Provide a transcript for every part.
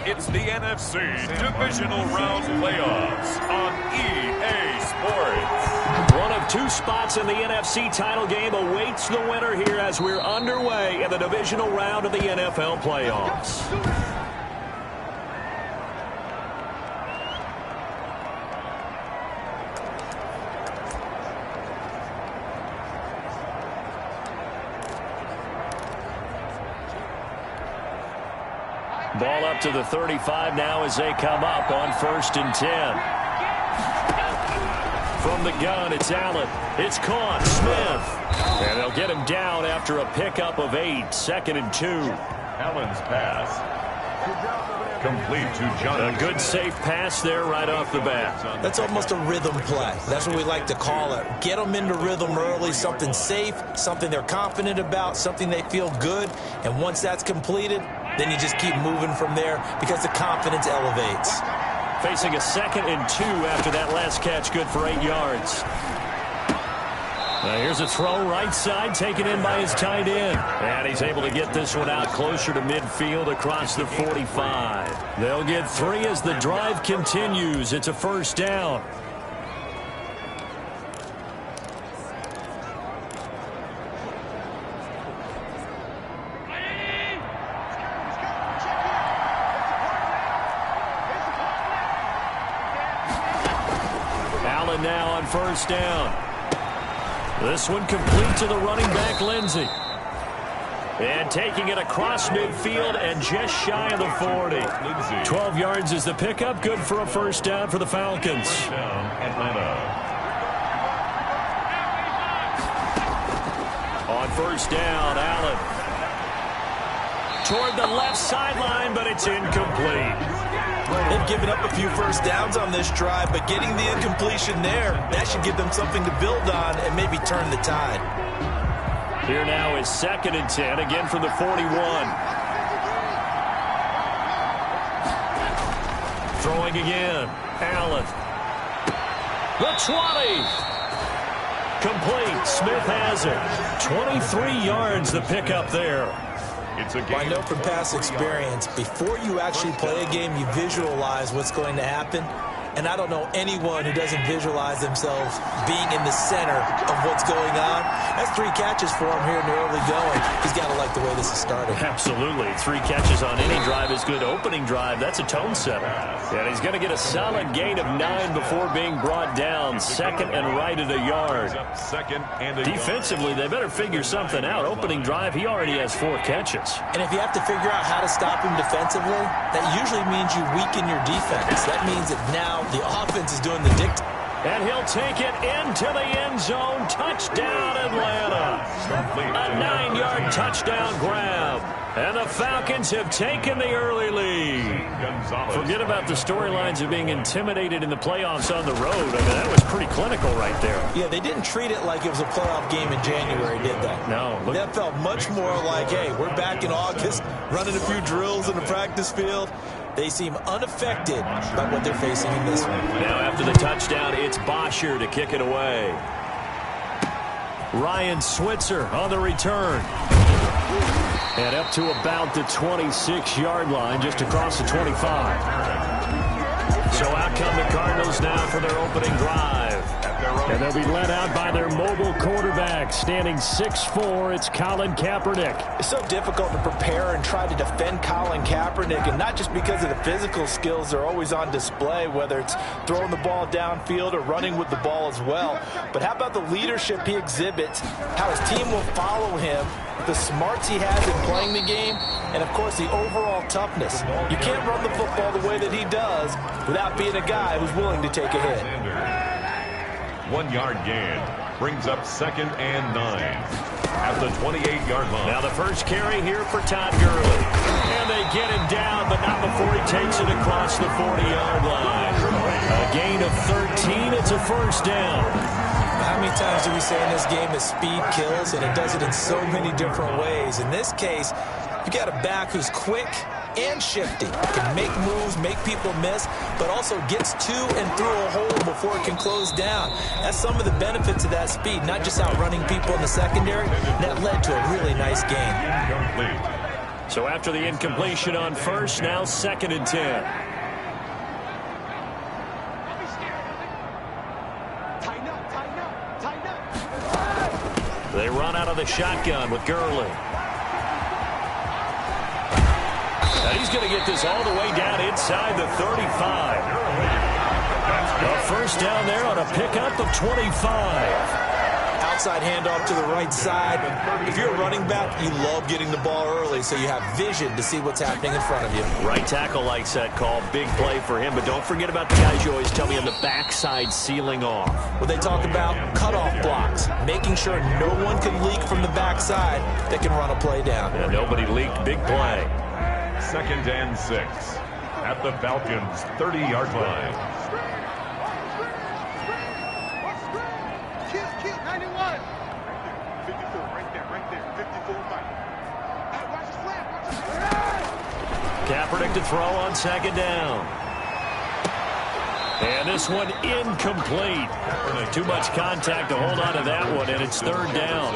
It's the NFC Divisional Round Playoffs on EA Sports. One of two spots in the NFC title game awaits the winner here as we're underway in the Divisional Round of the NFL Playoffs. Ball up to the 35 now as they come up on 1st and 10. From the gun, it's Allen. It's caught. Smith. And they'll get him down after a pickup of 8. 2nd and 2. Allen's pass. Complete to Johnson. A good safe pass there right off the bat. That's almost a rhythm play. That's what we like to call it. Get them into rhythm early, something safe, something they're confident about, something they feel good. And once that's completed, then you just keep moving from there because the confidence elevates. Facing a 2nd and 2 after that last catch, good for 8 yards. Now here's a throw right side taken in by his tight end. And he's able to get this one out closer to midfield across the 45. They'll get 3 as the drive continues. It's a 1st down. Allen now on 1st down. This one complete to the running back, Lindsey. And taking it across midfield and just shy of the 40. 12 yards is the pickup. Good for a 1st down for the Falcons. On 1st down, Allen. Toward the left sideline, but it's incomplete. They've given up a few 1st downs on this drive, but getting the incompletion there, that should give them something to build on and maybe turn the tide. Here now is 2nd and 10, again from the 41. Throwing again. Allen. The 20. Complete. Smith has it. 23 yards the pickup there. I know from past experience, before you actually play a game, you visualize what's going to happen. And I don't know anyone who doesn't visualize themselves being in the center of what's going on. That's 3 catches for him here in the early going. He's got to like the way this is starting. Absolutely. 3 catches on any drive is good. Opening drive, that's a tone setter. And he's going to get a solid gain of 9 before being brought down. 2nd and right at a yard. Defensively, they better figure something out. Opening drive, he already has 4 catches. And if you have to figure out how to stop him defensively, that usually means you weaken your defense. That means that now the offense is doing the dictating. And he'll take it into the end zone. Touchdown, Atlanta. A 9-yard touchdown grab. And the Falcons have taken the early lead. Forget about the storylines of being intimidated in the playoffs on the road. I mean, that was pretty clinical right there. Yeah, they didn't treat it like it was a playoff game in January, did they? No. That felt much more like, hey, we're back in August, running a few drills in the practice field. They seem unaffected by what they're facing in this one. Now after the touchdown, it's Bosher to kick it away. Ryan Switzer on the return. And up to about the 26-yard line, just across the 25. So out come the Cardinals now for their opening drive. And they'll be led out by their mobile quarterback, standing 6'4". It's Colin Kaepernick. It's so difficult to prepare and try to defend Colin Kaepernick, and not just because of the physical skills they're always on display, whether it's throwing the ball downfield or running with the ball as well. But how about the leadership he exhibits, how his team will follow him, the smarts he has in playing the game, and, of course, the overall toughness. You can't run the football the way that he does without being a guy who's willing to take a hit. 1-yard gain brings up 2nd and 9 at the 28-yard line. Now the first carry here for Todd Gurley. And they get him down, but not before he takes it across the 40-yard line. A gain of 13. It's a 1st down. How many times do we say in this game that speed kills, and it does it in so many different ways? In this case, you got a back who's quick and shifty, can make moves, make people miss, but also gets to and through a hole before it can close down. That's some of the benefits of that speed, not just outrunning people in the secondary. That led to a really nice game. So after the incompletion on first, now 2nd and 10. They run out of the shotgun with Gurley. And he's going to get this all the way down inside the 35. A first down there on a pickup of 25. Outside handoff to the right side. If you're a running back, you love getting the ball early so you have vision to see what's happening in front of you. Right tackle likes that call. Big play for him, but don't forget about the guys you always tell me on the backside sealing off. Well, they talk about cutoff blocks, making sure no one can leak from the backside that can run a play down. Yeah, nobody leaked. Big play. 2nd and 6 at the Falcons' 30-yard line. Kaepernick to throw on 2nd down. And this one incomplete. Too much contact to hold on to that one, and it's 3rd down.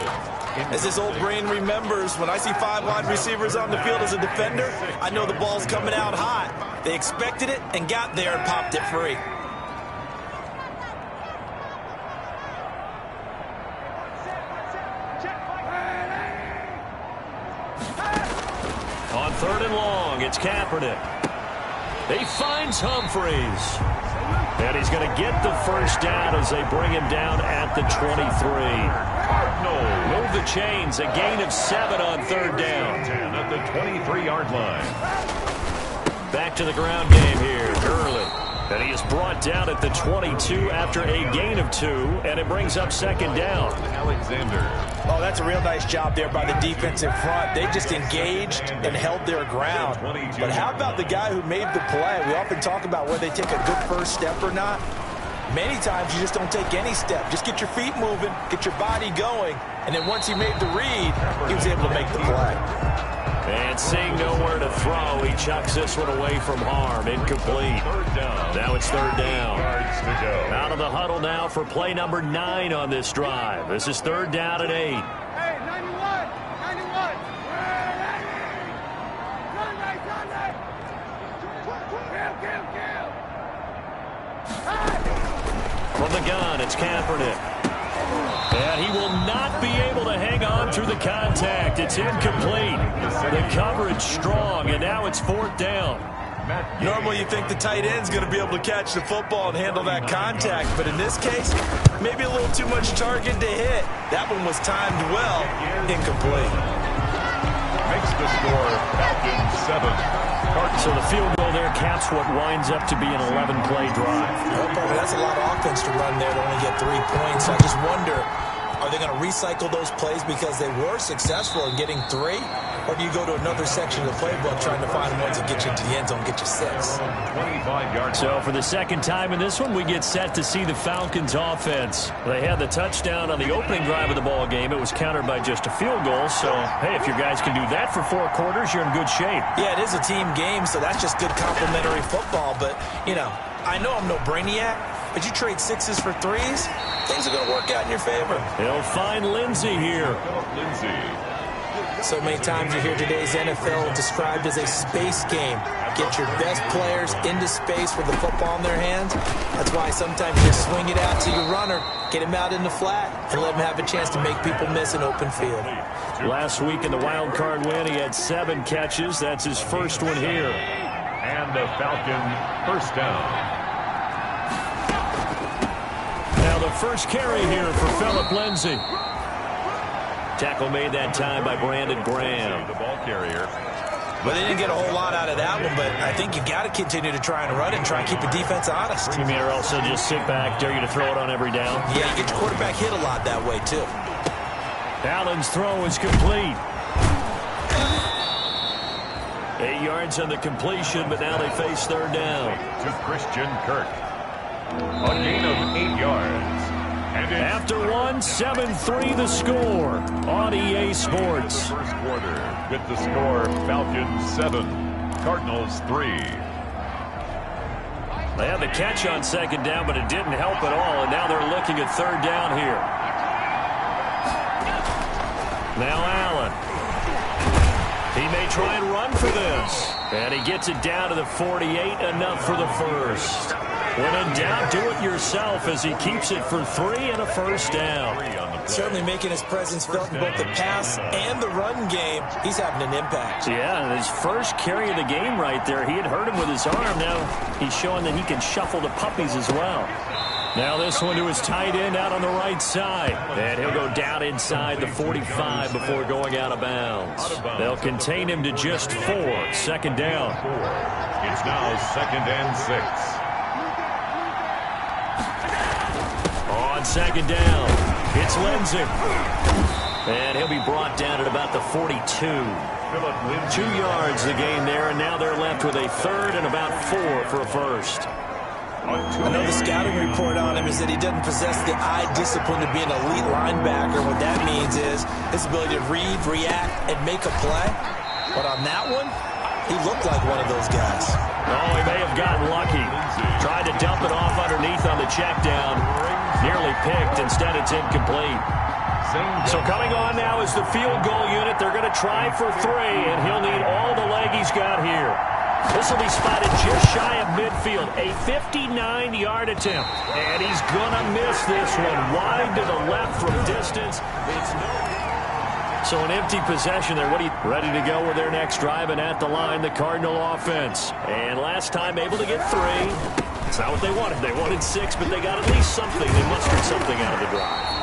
As this old brain remembers, when I see 5 wide receivers on the field as a defender, I know the ball's coming out hot. They expected it and got there and popped it free. On 3rd and long, it's Kaepernick. He finds Humphreys. And he's going to get the first down as they bring him down at the 23. Move the chains. A gain of 7 on 3rd down. 10 at the 23-yard line. Back to the ground game here. Gurley. And he is brought down at the 22 after a gain of 2. And it brings up 2nd down. Alexander. Oh, that's a real nice job there by the defense in front. They just engaged and held their ground. But how about the guy who made the play? We often talk about whether they take a good first step or not. Many times you just don't take any step. Just get your feet moving, get your body going, and then once he made the read, he was able to make the play. And seeing nowhere to throw, he chucks this one away from harm. Incomplete. Now it's 3rd down. Out of the huddle now for play number 9 on this drive. This is 3rd down and 8. Hey, 91! From the gun, it's Kaepernick. And he will not be able to hang on through the contact. It's incomplete. The coverage strong, and now it's 4th down. Normally you think the tight end's going to be able to catch the football and handle that contact, but in this case, maybe a little too much target to hit. That one was timed well. Incomplete. Makes the score Falcons 7. So the field goal there caps what winds up to be an 11-play drive. That's a lot of offense to run there to only get 3 points. I just wonder, are they going to recycle those plays because they were successful in getting 3? Or do you go to another section of the playbook trying to find ones that get you into the end zone, get you 6? 25-yard. So for the second time in this one, we get set to see the Falcons offense. They had the touchdown on the opening drive of the ball game. It was countered by just a field goal. So, hey, if your guys can do that for 4 quarters, you're in good shape. Yeah, it is a team game, so that's just good complimentary football. But, you know, I know I'm no brainiac, but you trade 6s for 3s, things are going to work out in your favor. They'll find Lindsey here. Lindsey. So many times you hear today's NFL described as a space game. Get your best players into space with the football in their hands. That's why sometimes you swing it out to your runner, get him out in the flat, and let him have a chance to make people miss an open field. Last week in the wild card win, he had 7 catches. That's his first one here. And the Falcon first down. Now the first carry here for Phillip Lindsay. Tackle made that time by Brandon Graham. The ball carrier. But they didn't get a whole lot out of that one, but I think you got to continue to try and run it and try and keep the defense honest. You mean or also just sit back, dare you to throw it on every down? Yeah, you get your quarterback hit a lot that way, too. Allen's throw is complete. 8 yards on the completion, but now they face 3rd down. To Christian Kirk. A gain of 8 yards. And after 1, 7-3 the score on EA Sports. First quarter with the score Falcons 7, Cardinals 3. They had the catch on 2nd down, but it didn't help at all, and now they're looking at 3rd down here. Now Allen. He may try and run for this. And he gets it down to the 48, enough for the first. When in doubt, do it yourself as he keeps it for 3 and a first down. Certainly making his presence felt in both the pass and the run game. He's having an impact. Yeah, his first carry of the game right there. He had hurt him with his arm. Now he's showing that he can shuffle the puppies as well. Now this one to his tight end out on the right side. And he'll go down inside the 45 before going out of bounds. They'll contain him to just 4. Second down. It's now 2nd and 6. On second down, it's Lindsay. And he'll be brought down at about the 42. 2 yards the gain there, and now they're left with a third and about 4 for a first. I know the scouting report on him is that he doesn't possess the eye discipline to be an elite linebacker. What that means is his ability to read, react, and make a play. But on that one, he looked like one of those guys. Oh, he may have gotten lucky. Tried to dump it off underneath on the check down. Nearly picked. Instead, it's incomplete. So coming on now is the field goal unit. They're going to try for 3, and he'll need all the leg he's got here. This will be spotted just shy of midfield. A 59-yard attempt. And he's going to miss this one. Wide to the left from distance. It's So an empty possession there. Ready to go with their next drive, and at the line, the Cardinal offense. And last time able to get 3. It's not what they wanted. They wanted 6, but they got at least something. They mustered something out of the drive.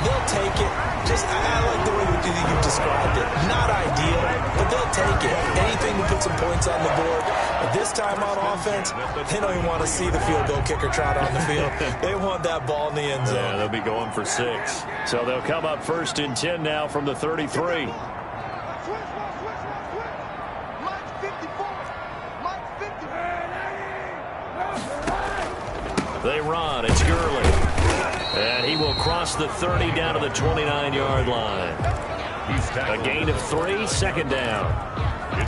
They'll take it. I like the way you described it. Not ideal, but they'll take it. Anything to put some points on the board. But this time on offense, they don't even want to see the field goal kicker trot on the field. They want that ball in the end zone. Yeah, they'll be going for 6. So they'll come up 1st and 10 now from the 33. They run. It's Gurley. And he will cross the 30 down to the 29-yard line. A gain of 3, second down.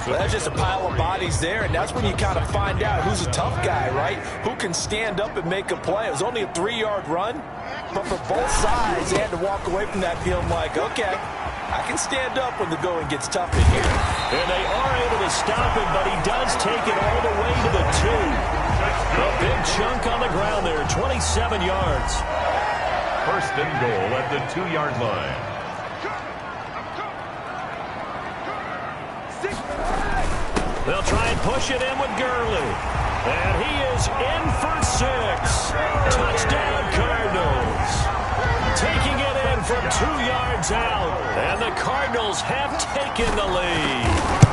Well, that's just a pile of bodies there, and that's when you kind of find out who's a tough guy, right? Who can stand up and make a play. It was only a 3-yard run, but for both sides, they had to walk away from that feeling like, okay, I can stand up when the going gets tough in here. And they are able to stop him, but he does take it all the way to the 2. A big chunk on the ground there, 27 yards. 1st and goal at the 2-yard line. They'll try and push it in with Gurley. And he is in for 6. Touchdown Cardinals. Taking it in from 2 yards out. And the Cardinals have taken the lead.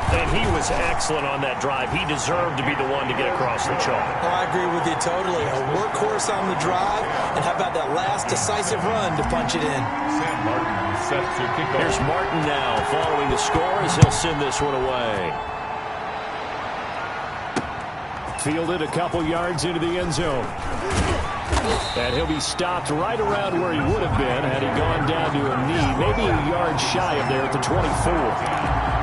And he was excellent on that drive. He deserved to be the one to get across the chalk. Oh, I agree with you totally. A workhorse on the drive. And how about that last decisive run to punch it in? Sam Martin set to kick off. Here's Martin now following the score as he'll send this one away. Fielded a couple yards into the end zone. And he'll be stopped right around where he would have been had he gone down to a knee, maybe a yard shy of there at the 24.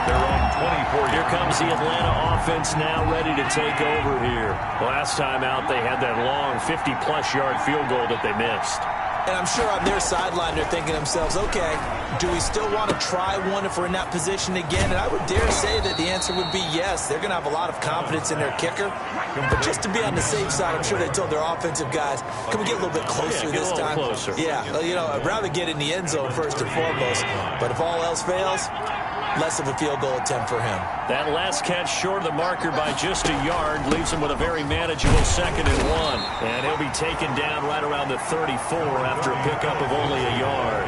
Their own 24. Here comes the Atlanta offense now ready to take over here. Last time out, they had that long 50-plus yard field goal that they missed. And I'm sure on their sideline, they're thinking to themselves, okay, do we still want to try one if we're in that position again? And I would dare say that the answer would be yes. They're going to have a lot of confidence in their kicker. But just to be on the safe side, I'm sure they told their offensive guys, can we get a little bit closer this time? Closer. Yeah, you know, I'd rather get in the end zone first and foremost. But if all else fails, less of a field goal attempt for him. That last catch short of the marker by just a yard leaves him with a very manageable 2nd and 1. And he'll be taken down right around the 34 after a pickup of only a yard.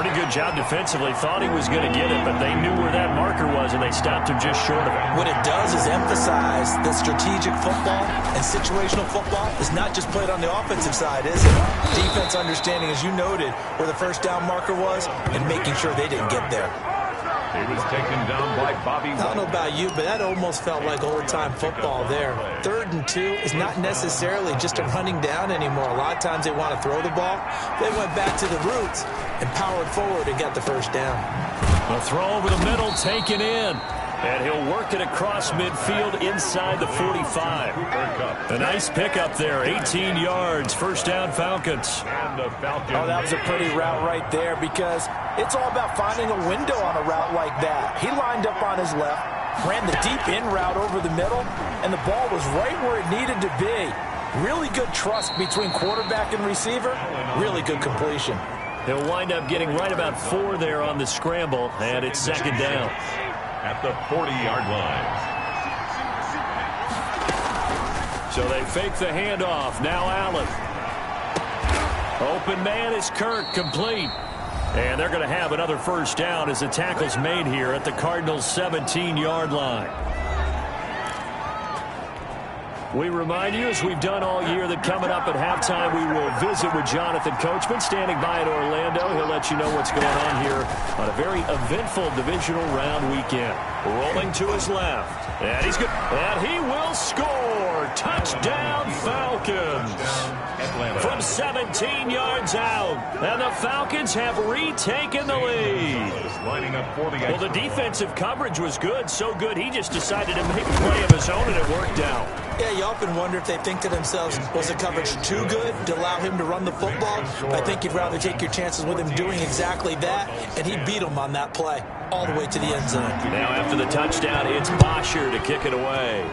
Pretty good job defensively. Thought he was going to get it, but they knew where that marker was, and they stopped him just short of it. What it does is emphasize that strategic football and situational football is not just played on the offensive side, is it? Defense understanding, as you noted, where the first down marker was and making sure they didn't get there. He was taken down by Bobby. I don't know about you, but that almost felt like old-time football there. 3rd and 2 is not necessarily just a running down anymore. A lot of times they want to throw the ball. They went back to the roots and powered forward and got the first down. A throw over the middle taken in. And he'll work it across midfield inside the 45. A nice pickup there, 18 yards, first down Falcons. Oh, that was a pretty route right there because it's all about finding a window on a route like that. He lined up on his left, ran the deep in route over the middle, and the ball was right where it needed to be. Really good trust between quarterback and receiver. Really good completion. He'll wind up getting right about 4 there on the scramble, and it's second down. At the 40-yard line. So they fake the handoff. Now Allen. Open man is Kirk, complete. And they're going to have another first down as the tackle's made here at the Cardinals' 17-yard line. We remind you, as we've done all year, that coming up at halftime, we will visit with Jonathan Coachman, standing by in Orlando. He'll let you know what's going on here on a very eventful divisional round weekend. Rolling to his left. And he's good. And he will score. Touchdown, Falcons. From 17 yards out. And the Falcons have retaken the lead. Well, the defensive coverage was good. So good, he just decided to make a play of his own, and it worked out. Yeah, you often wonder if they think to themselves, was the coverage too good to allow him to run the football? I think you'd rather take your chances with him doing exactly that, and he beat him on that play all the way to the end zone. Now after the touchdown, it's Bosher to kick it away.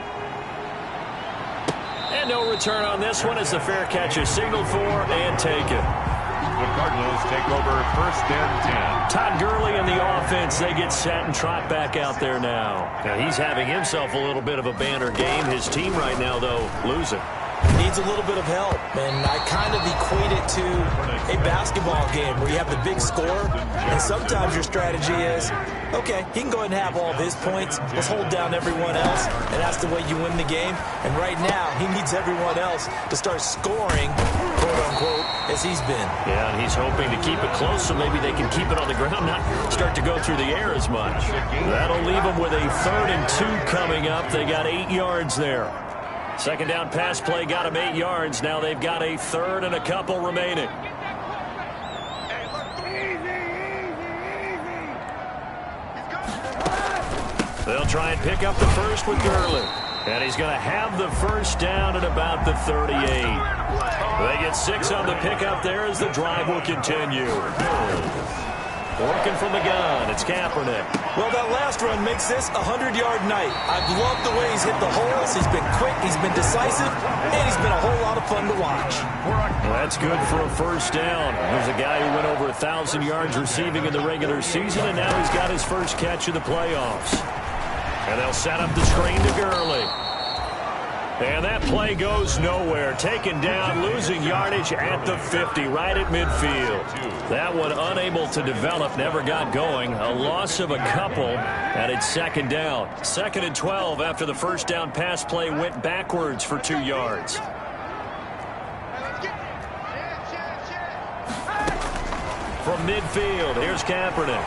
And no return on this one as the fair catch is signaled for and taken. The Cardinals take over first and 10. Todd Gurley in the offense. They get set and trot back out there now. Now he's having himself a little bit of a banner game. His team right now, though, losing. Needs a little bit of help, and I kind of equate it to a basketball game where you have the big score, and sometimes your strategy is, okay, he can go ahead and have all of his points. Let's hold down everyone else, and that's the way you win the game. And right now, he needs everyone else to start scoring, quote-unquote, as he's been. Yeah, and he's hoping to keep it close so maybe they can keep it on the ground, not start to go through the air as much. That'll leave them with a 3rd and 2 coming up. They got 8 yards there. Second down pass play got them 8 yards. Now they've got a 3rd and a couple remaining. They'll try and pick up the first with Gurley. And he's going to have the first down at about the 38. They get 6 on the pickup there as the drive will continue. Working from the gun, it's Kaepernick. Well, that last run makes this a 100-yard night. I've loved the way he's hit the holes. He's been quick, he's been decisive, and he's been a whole lot of fun to watch. Well, that's good for a first down. There's a guy who went over 1,000 yards receiving in the regular season, and now he's got his first catch of the playoffs. And they'll set up the screen to Gurley. And that play goes nowhere. Taken down, losing yardage at the 50, right at midfield. That one unable to develop, never got going. A loss of a couple, and it's second down. 2nd and 12 after the first down pass play went backwards for 2 yards. From midfield, here's Kaepernick.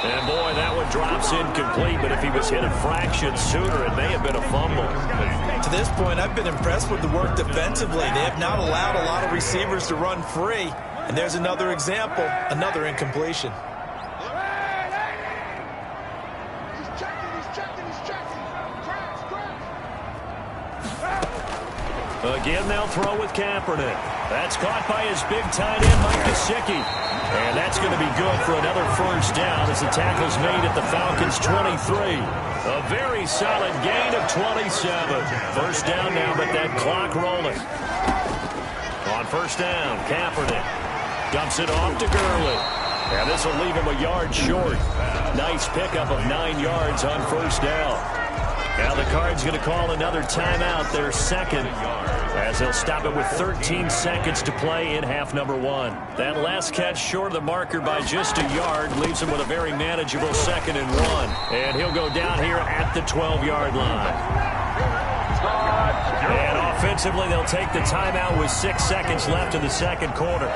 And, boy, that one drops incomplete, but if he was hit a fraction sooner, it may have been a fumble. To this point, I've been impressed with the work defensively. They have not allowed a lot of receivers to run free. And there's another example, another incompletion. Again, they'll throw with Kaepernick. That's caught by his big tight end, Mike Gesicki. And that's going to be good for another first down as the tackle's made at the Falcons' 23. A very solid gain of 27. First down now, but that clock rolling. On first down, Kaepernick dumps it off to Gurley. And this will leave him a yard short. Nice pickup of 9 yards on first down. Now the Cards going to call another timeout, their second, as they'll stop it with 13 seconds to play in half number 1. That last catch short of the marker by just a yard leaves him with a very manageable 2nd and 1. And he'll go down here at the 12-yard line. And offensively, they'll take the timeout with 6 seconds left in the second quarter.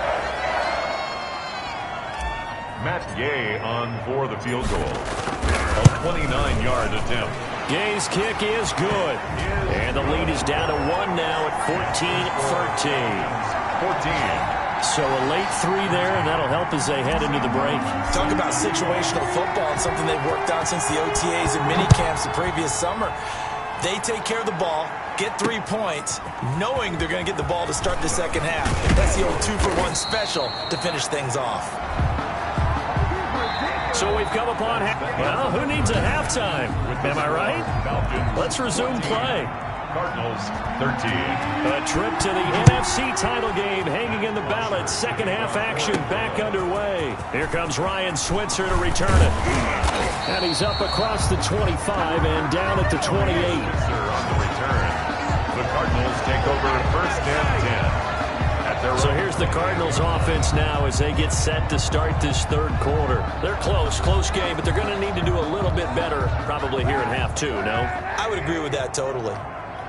Matt Gay on for the field goal. A 29-yard attempt. Gay's kick is good. And the lead is down to 1 now at 14-13. So a late 3 there, and that'll help as they head into the break. Talk about situational football and something they've worked on since the OTAs and mini camps the previous summer. They take care of the ball, get 3 points, knowing they're going to get the ball to start the second half. That's the old 2-for-1 special to finish things off. So we've come upon well, who needs a halftime? Am I right? Let's resume play. Cardinals 13. A trip to the NFC title game hanging in the balance. Second half action back underway. Here comes Ryan Switzer to return it. And he's up across the 25 and down at the 28. On the return. The Cardinals take over first and 10. So here's the Cardinals offense now as they get set to start this third quarter. They're close game, but they're going to need to do a little bit better probably here in half 2, no? I would agree with that totally.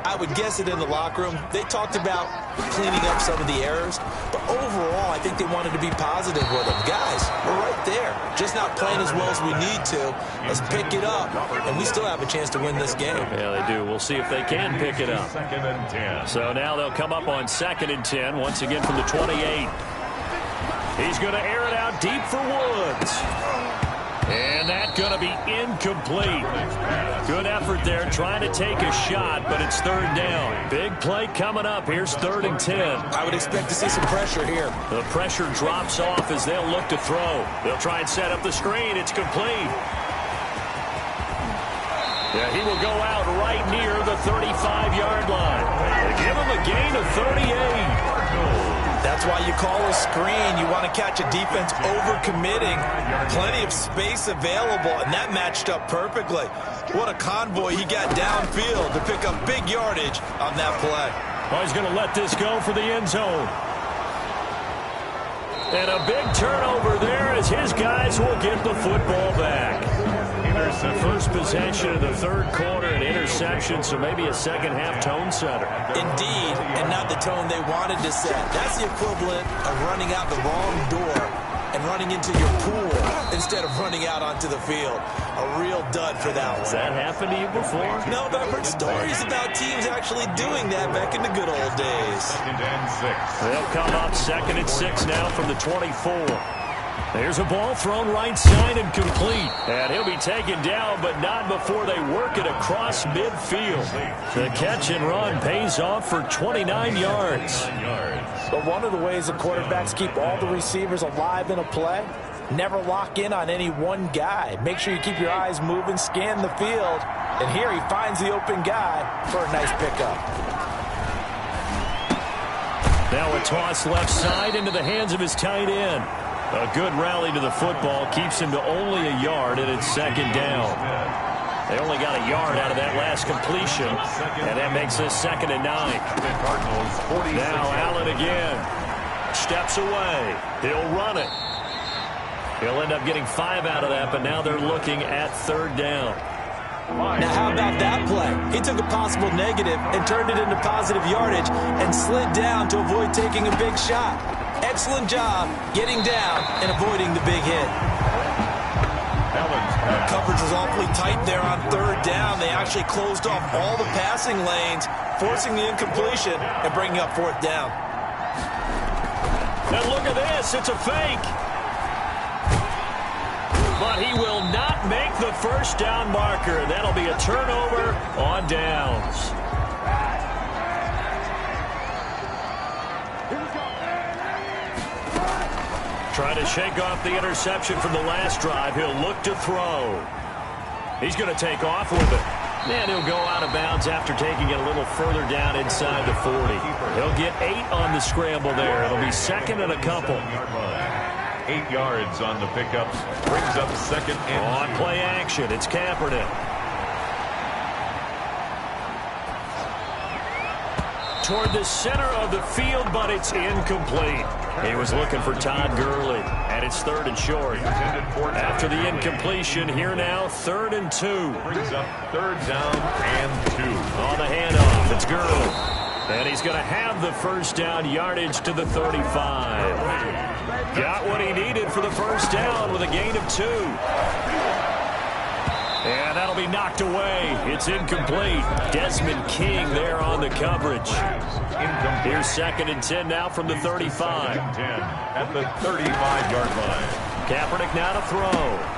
I would guess it in the locker room. They talked about cleaning up some of the errors, but overall, I think they wanted to be positive with them. Guys, we're right there. Just not playing as well as we need to. Let's pick it up, and we still have a chance to win this game. Yeah, they do. We'll see if they can pick it up. Second and 10. So now they'll come up on 2nd and 10, once again from the 28. He's going to air it out deep for Woods. And that's going to be incomplete. Good effort there trying to take a shot, but it's 3rd down. Big play coming up. Here's 3rd and 10. I would expect to see some pressure here. The pressure drops off as they'll look to throw. They'll try and set up the screen. It's complete. Yeah, he will go out right near the 35-yard line. They give him a gain of 38. That's why you call a screen. You want to catch a defense over-committing. Plenty of space available, and that matched up perfectly. What a convoy he got downfield to pick up big yardage on that play. Oh, he's going to let this go for the end zone. And a big turnover there as his guys will get the football back. The first possession of the third quarter, an interception, so maybe a second-half tone setter. Indeed, and not the tone they wanted to set. That's the equivalent of running out the wrong door and running into your pool instead of running out onto the field. A real dud for that one. Has that happened to you before? No, but I've heard stories about teams actually doing that back in the good old days. Second and 6. They'll come up 2nd and 6 now from the 24. There's a ball thrown right side and complete. And he'll be taken down, but not before they work it across midfield. The catch and run pays off for 29 yards. But one of the ways the quarterbacks keep all the receivers alive in a play, never lock in on any one guy. Make sure you keep your eyes moving, scan the field. And here he finds the open guy for a nice pickup. Now a toss left side into the hands of his tight end. A good rally to the football keeps him to only a yard, and it's 2nd down. They only got a yard out of that last completion, and that makes this 2nd and 9. Now Allen again. Steps away. He'll run it. He'll end up getting 5 out of that, but now they're looking at 3rd down. Now, how about that play? He took a possible negative and turned it into positive yardage and slid down to avoid taking a big shot. Excellent job getting down and avoiding the big hit. Coverage was awfully tight there on 3rd down. They actually closed off all the passing lanes, forcing the incompletion and bringing up 4th down. And look at this. It's a fake. But he will not make the first down marker. That'll be a turnover on downs. Trying to shake off the interception from the last drive. He'll look to throw. He's going to take off with it. And he'll go out of bounds after taking it a little further down inside the 40. He'll get 8 on the scramble there. It'll be 2nd and a couple. 8 yards on the pickups. Brings up 2nd and on play action. It's Kaepernick. Toward the center of the field, but it's incomplete. He was looking for Todd Gurley, and it's 3rd and short. After the incompletion, here now, 3rd and 2. Brings up 3rd down and 2. On the handoff, it's Gurley. And he's going to have the first down yardage to the 35. Got what he needed for the first down with a gain of 2. And that'll be knocked away. It's incomplete. Desmond King there on the coverage. Here's 2nd and 10 now from the 35. 10 at the 35-yard line. Kaepernick now to throw.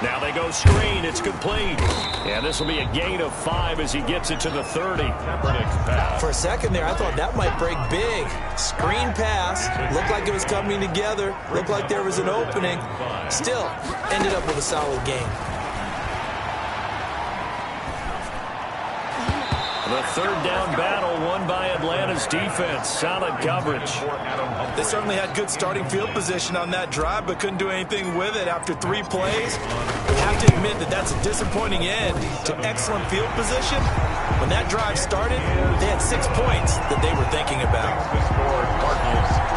Now they go screen. It's complete. And this will be a gain of 5 as he gets it to the 30. Kaepernick's pass. For a second there, I thought that might break big. Screen pass. Looked like it was coming together. Looked like there was an opening. Still, ended up with a solid game. The 3rd down battle won by Atlanta's defense. Solid coverage. They certainly had good starting field position on that drive, but couldn't do anything with it after 3 plays. We have to admit that that's a disappointing end to excellent field position. When that drive started, they had 6 points that they were thinking about.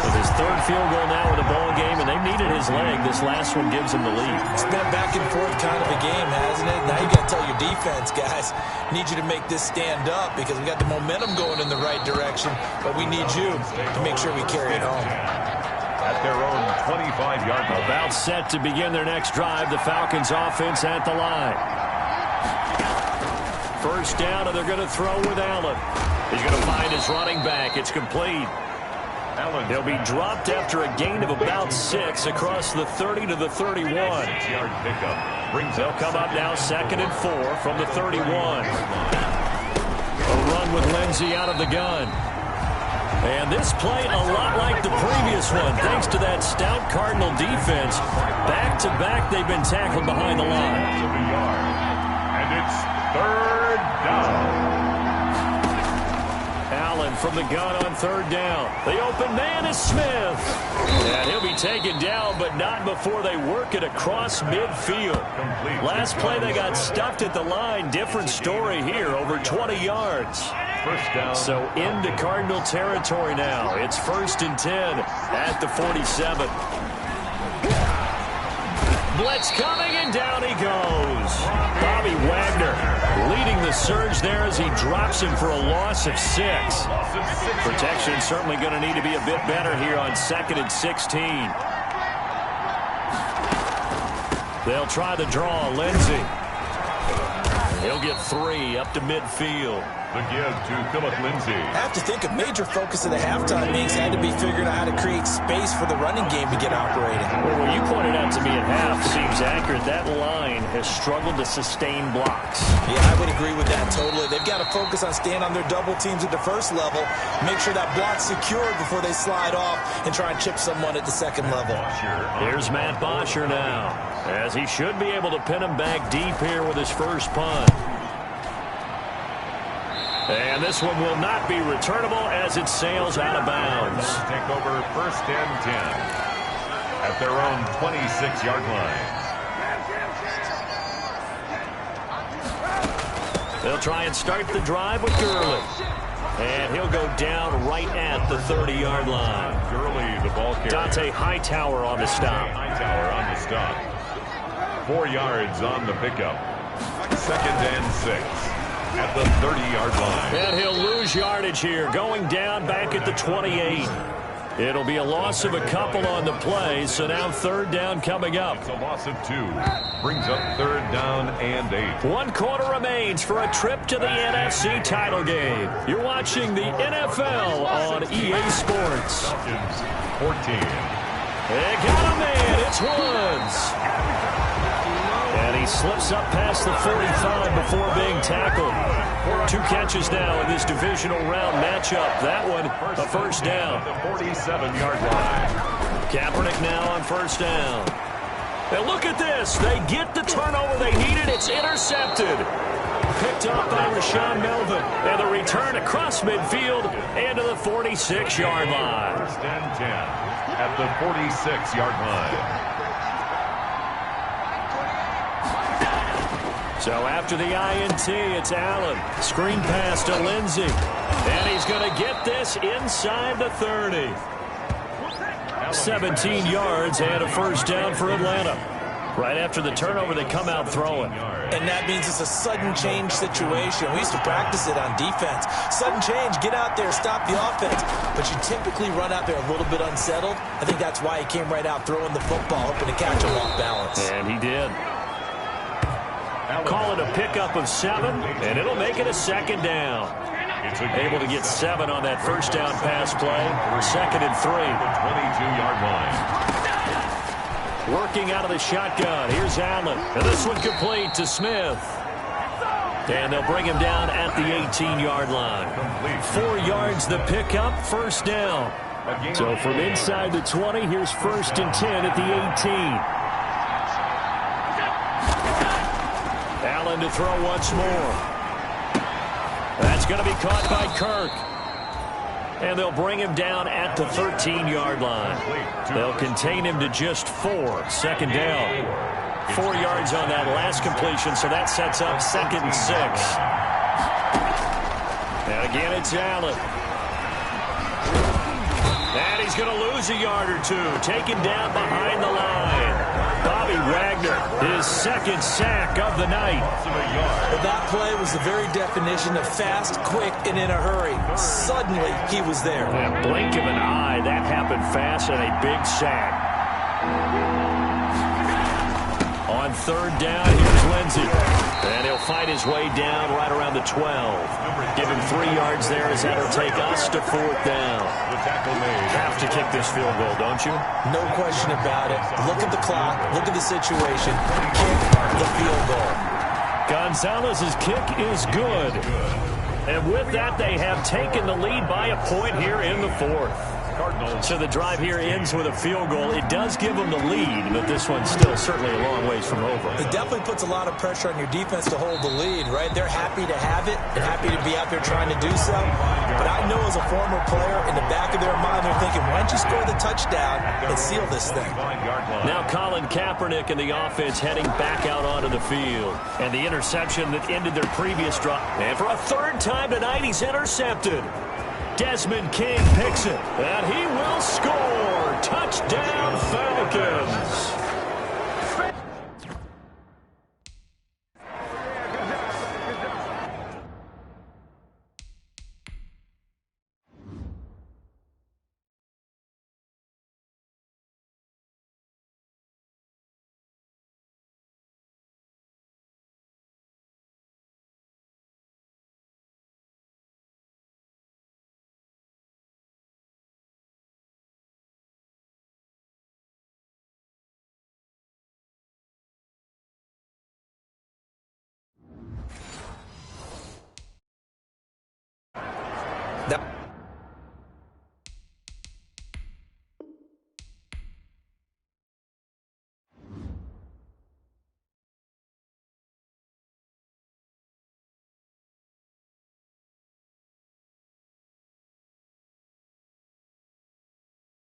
With his 3rd field goal now in the ball game, and they needed his leg. This last one gives them the lead. It's been a back and forth kind of a game, hasn't it? Now you got to tell your defense, guys, need you to make this stand up because we got the momentum going in the right direction, but we need you to make sure we carry it home. At their own 25-yard line. About set to begin their next drive, the Falcons offense at the line. 1st down, and they're going to throw with Allen. He's going to find his running back. It's complete. He'll be dropped after a gain of about 6 across the 30 to the 31. They'll come up now 2nd and 4 from the 31. A run with Lindsey out of the gun. And this play a lot like the previous one, thanks to that stout Cardinal defense. Back-to-back, they've been tackled behind the line. And it's 3rd down. Allen from the gun on 3rd down. The open man is Smith. And he'll be taken down, but not before they work it across midfield. Last play, they got stuffed at the line. Different story here, over 20 yards. 1st down. So into Cardinal territory now. It's 1st and 10 at the 47. Blitz coming, and down he goes. Bobby Wagner leading the surge there as he drops him for a loss of 6. Protection certainly going to need to be a bit better here on 2nd and 16. They'll try the draw. Lindsey. He'll get 3 up to midfield. The give to Philip Lindsay. I have to think a major focus of the halftime meetings had to be figuring out how to create space for the running game to get operating. Well, what you pointed out to me at half seems accurate. That line has struggled to sustain blocks. Yeah, I would agree with that totally. They've got to focus on staying on their double teams at the 1st level, make sure that block's secured before they slide off and try and chip someone at the 2nd level. Here's Matt Bosher now, as he should be able to pin him back deep here with his 1st punt. And this one will not be returnable as it sails out of bounds. Take over 1st and 10 at their own 26-yard line. They'll try and start the drive with Gurley. And he'll go down right at the 30-yard line. Gurley, the ball carrier. Dante Hightower on the stop. Hightower on the stop. 4 yards on the pickup. 2nd and 6. At the 30-yard line. And he'll lose yardage here, going down back at the 28. It'll be a loss of a couple on the play, so now 3rd down coming up. It's a loss of 2. Brings up 3rd down and 8. 1 quarter remains for a trip to the NFC title game. You're watching the NFL on EA Sports. 14. They got a man. It's Woods. And he slips up past the 45 before being tackled. 2 catches now in this divisional round matchup. That one, a 1st down. The 47-yard line. Kaepernick now on 1st down. And look at this. They get the turnover they needed. It's intercepted. Picked up by Rashawn Melvin. And the return across midfield and to the 46-yard line. 1st and 10 at the 46-yard line. So after the INT, it's Allen. Screen pass to Lindsey. And he's going to get this inside the 30. 17 yards and a 1st down for Atlanta. Right after the turnover, they come out throwing. And that means it's a sudden change situation. We used to practice it on defense. Sudden change, get out there, stop the offense. But you typically run out there a little bit unsettled. I think that's why he came right out throwing the football, hoping to catch him off balance. And he did. Call it Allen a pickup of 7, and it'll make it a second down. Able to get 7 on that first down pass play. 2nd and 3. 22-yard line. Working out of the shotgun. Here's Allen. And this one complete to Smith. And they'll bring him down at the 18-yard line. 4 yards the pickup, first down. So from inside the 20, here's 1st and 10 at the 18. Allen to throw once more. That's going to be caught by Kirk. And they'll bring him down at the 13-yard line. They'll contain him to just 4. 2nd down. 4 yards on that last completion, so that sets up 2nd and 6. And again, it's Allen. And he's going to lose a yard or 2. Taken down behind the line. Bobby Wagner, his 2nd sack of the night. Well, that play was the very definition of fast, quick, and in a hurry. Suddenly, he was there. Yeah, blink of an eye, that happened fast, and a big sack. On 3rd down, here's Lindsey. And he'll fight his way down right around the 12. Give him 3 yards there as that'll take us to 4th down. Have to kick this field goal, don't you? No question about it. Look at the clock. Look at the situation. Kick the field goal. Gonzalez's kick is good. And with that, they have taken the lead by a point here in the 4th. So the drive here ends with a field goal. It does give them the lead, but this one's still certainly a long ways from over. It definitely puts a lot of pressure on your defense to hold the lead, right? They're happy to have it and happy to be out there trying to do so. But I know as a former player, in the back of their mind, they're thinking, why don't you score the touchdown and seal this thing? Now Colin Kaepernick and the offense heading back out onto the field. And the interception that ended their previous drive. And for a 3rd time tonight, he's intercepted. Desmond King picks it, and he will score. Touchdown, Falcons.